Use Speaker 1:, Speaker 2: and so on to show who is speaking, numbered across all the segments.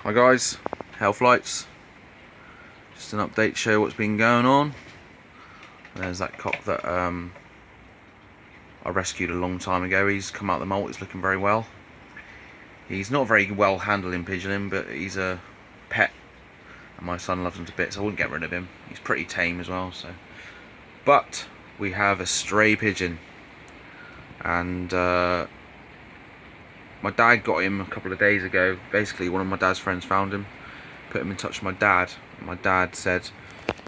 Speaker 1: Hi guys, Health Lights. Just an update to show what's been going on. There's that cock that I rescued a long time ago. He's come out of the molt, he's looking very well. He's not very well handled in pigeoning, but he's a pet and my son loves him to bits. I wouldn't get rid of him. He's pretty tame as well. But we have a stray pigeon, and my dad got him a couple of days ago. Basically, one of my dad's friends found him, put him in touch with my dad. My dad said,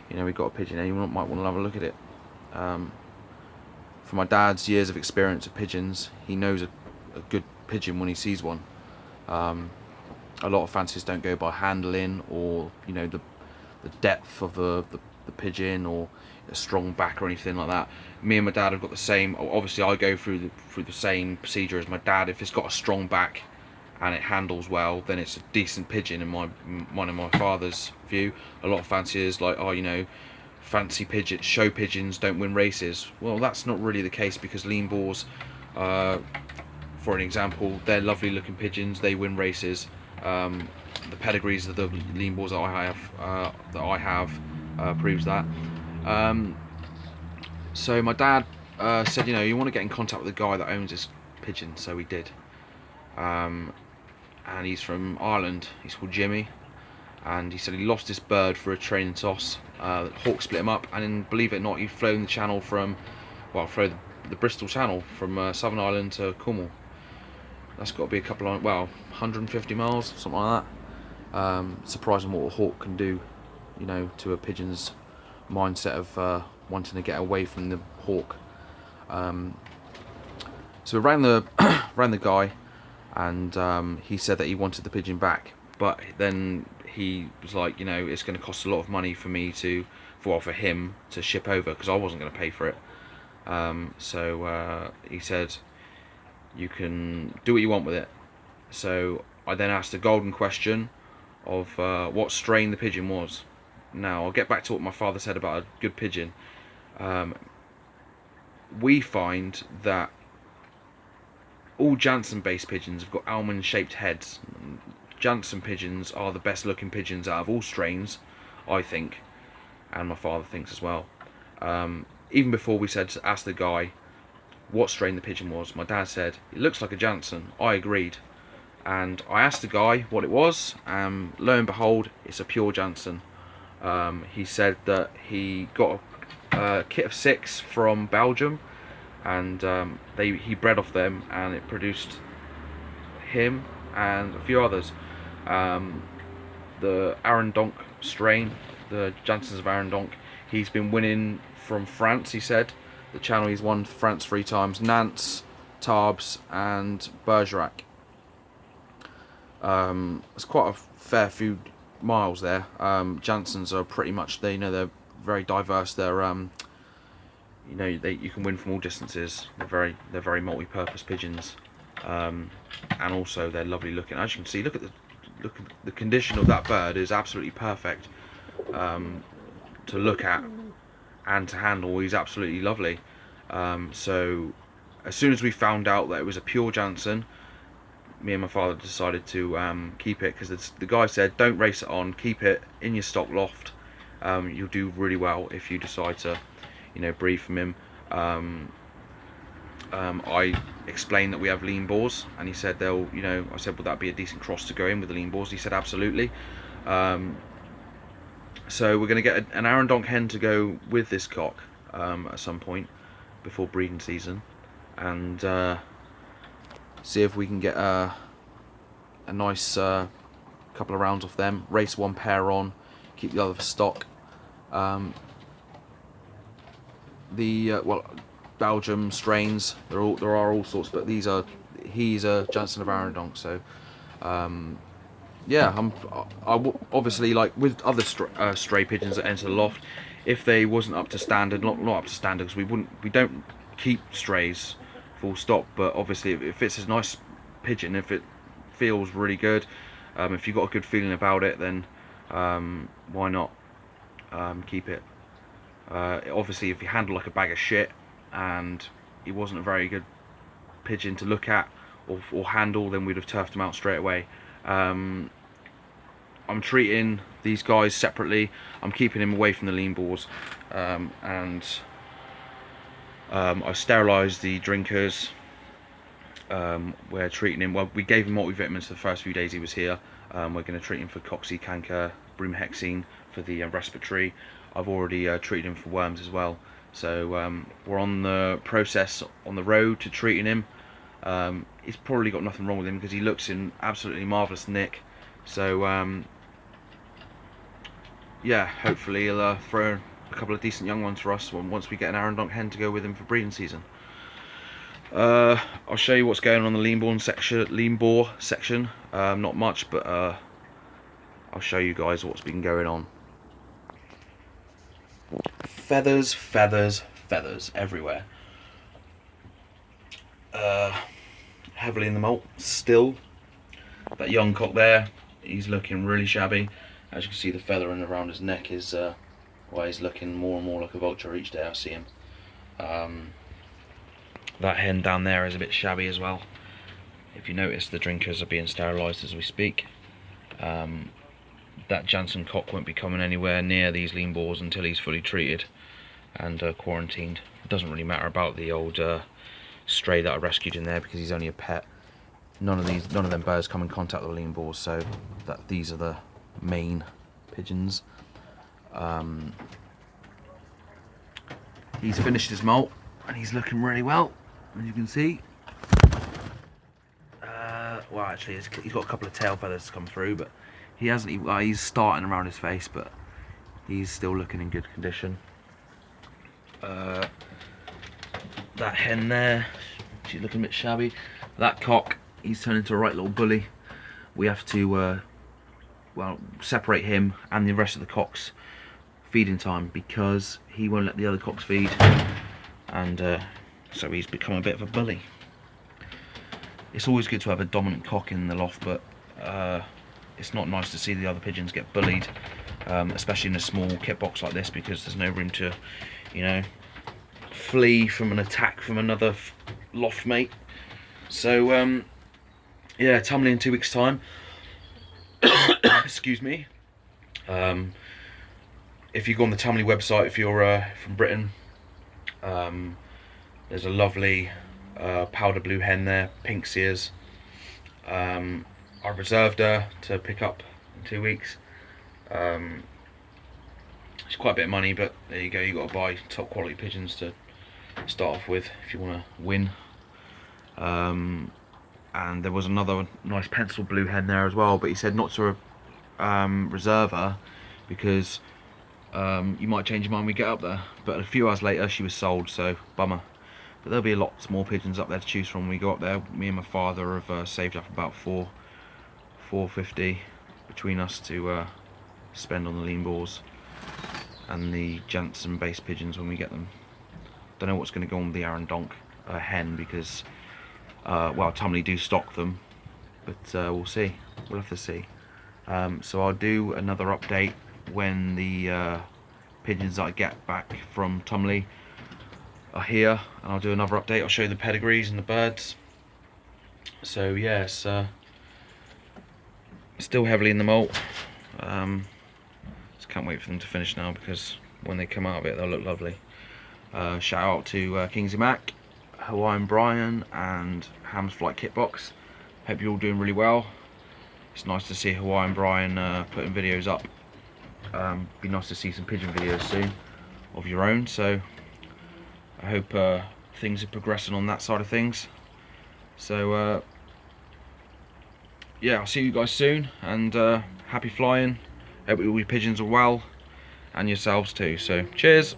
Speaker 1: you know, we got a pigeon here, you might want to have a look at it. From my dad's years of experience of pigeons, he knows a good pigeon when he sees one. A lot of fanciers don't go by handling or, you know, the depth of the pigeon or a strong back or anything like that. Me and my dad have got the same. Obviously, I go through the same procedure as my dad. If it's got a strong back and it handles well, then it's a decent pigeon in my father's view. A lot of fanciers like, oh, you know, fancy pigeon show pigeons don't win races. Well, that's not really the case, because lean boars, for an example, they're lovely looking pigeons, they win races. The pedigrees of the lean boars that I have proves that. So my dad said, you know, you want to get in contact with the guy that owns this pigeon. So we did. And he's from Ireland. He's called Jimmy, and he said he lost this bird for a training toss. Hawk split him up, and then, believe it or not, he'd flown the channel from, well, the Bristol Channel from Southern Ireland to Cornwall. That's got to be a couple of, well, 150 miles, something like that. Surprising what a hawk can do, you know, to a pigeon's mindset of wanting to get away from the hawk. So we rang the guy, and he said that he wanted the pigeon back, but then he was like, you know, it's going to cost a lot of money for me for him to ship over, because I wasn't going to pay for it. So he said, you can do what you want with it. So I then asked the golden question of what strain the pigeon was. Now I'll get back to what my father said about a good pigeon. We find that all Janssen based pigeons have got almond shaped heads. Janssen pigeons are the best looking pigeons out of all strains, I think, and my father thinks as well. Even before we asked the guy what strain the pigeon was, my dad said it looks like a Janssen. I agreed, and I asked the guy what it was, and lo and behold, it's a pure Janssen. He said that he got a kit of 6 from Belgium, and he bred off them, and it produced him and a few others. The Arendonk strain, the Janssen of Anrendonk, he's been winning from France. He said the channel, he's won France 3 times, Nantes, Tarbes and Bergerac. It's quite a fair few miles there. Janssens are pretty much, they're very diverse. They're you know, you can win from all distances. They're very multi-purpose pigeons, and also they're lovely looking. As you can see, look at the condition of that bird is absolutely perfect to look at and to handle. He's absolutely lovely. So as soon as we found out that it was a pure Janssen, me and my father decided to keep it, because the guy said don't race it on, keep it in your stock loft. You'll do really well if you decide to, you know, breed from him. I explained that we have lean boars, and he said they'll, you know, I said, would that be a decent cross to go in with the lean boars? He said absolutely. So we're going to get an Arendonk hen to go with this cock at some point before breeding season, and see if we can get a nice couple of rounds off them, race one pair on, keep the other for stock. Well, Belgium strains, there are all sorts, but he's a Janssen of Anrendonk. So yeah, obviously, like with other stray pigeons that enter the loft, if they wasn't up to standard, not up to standard, because we don't keep strays full stop, but obviously if it's a nice pigeon, if it feels really good, if you've got a good feeling about it, then why not keep it. Obviously, if you handle like a bag of shit and he wasn't a very good pigeon to look at or handle, then we'd have turfed him out straight away. I'm treating these guys separately. I'm keeping him away from the lean boars, and I sterilised the drinkers. We're treating him, well, we gave him multivitamins for the first few days he was here. We're going to treat him for cocci, canker, bromhexine for the respiratory. I've already treated him for worms as well. So we're on the process on the road to treating him. He's probably got nothing wrong with him because he looks in absolutely marvellous nick. So yeah, hopefully he'll throw a couple of decent young ones for us once we get an Arendonk hen to go with him for breeding season. I'll show you what's going on in the lean boar section. Not much, but I'll show you guys what's been going on. Feathers, feathers, feathers everywhere. Heavily in the molt still. That young cock there, he's looking really shabby. As you can see, the feathering around his neck is well, he's looking more and more like a vulture each day I see him. That hen down there is a bit shabby as well. If you notice, the drinkers are being sterilised as we speak. That Janssen cock won't be coming anywhere near these lean boars until he's fully treated and quarantined. It doesn't really matter about the old stray that I rescued in there because he's only a pet. None of them birds come in contact with the lean boars, so these are the main pigeons. He's finished his molt and he's looking really well, as you can see. Well, actually, he's got a couple of tail feathers to come through, but he hasn't. He's starting around his face, but he's still looking in good condition. That hen there, she's looking a bit shabby. That cock, he's turned into a right little bully. We have to well, separate him and the rest of the cocks feeding time because he won't let the other cocks feed, and so he's become a bit of a bully. It's always good to have a dominant cock in the loft, but it's not nice to see the other pigeons get bullied, especially in a small kit box like this, because there's no room to, you know, flee from an attack from another loft mate. So yeah, Tumley in 2 weeks' time. Excuse me. If you go on the Tumley website, if you're from Britain, there's a lovely powder blue hen there, pink sears. I reserved her to pick up in 2 weeks. It's quite a bit of money, but there you go, you got to buy top quality pigeons to start off with if you want to win. And there was another nice pencil blue hen there as well, but he said not to reserve her because you might change your mind when we get up there. But a few hours later she was sold, so bummer. But there'll be lots more pigeons up there to choose from when we go up there. Me and my father have saved up about $450 between us to spend on the lean boars and the Janssen based pigeons when we get them. Don't know what's going to go on with the Arendonk hen because well, Tumley do stock them, but we'll see. We'll have to see. So I'll do another update when the pigeons that I get back from Tumley are here, and I'll do another update. I'll show you the pedigrees and the birds. So yes, still heavily in the molt. Just can't wait for them to finish now because when they come out of it, they'll look lovely. Shout out to Kingsley Mac, Hawaiian Brian, and Ham's Flight Kitbox. Hope you're all doing really well. It's nice to see Hawaiian Brian putting videos up. Be nice to see some pigeon videos soon of your own. So I hope things are progressing on that side of things. So yeah, I'll see you guys soon, and happy flying. Hope all your pigeons are well, and yourselves too. So cheers.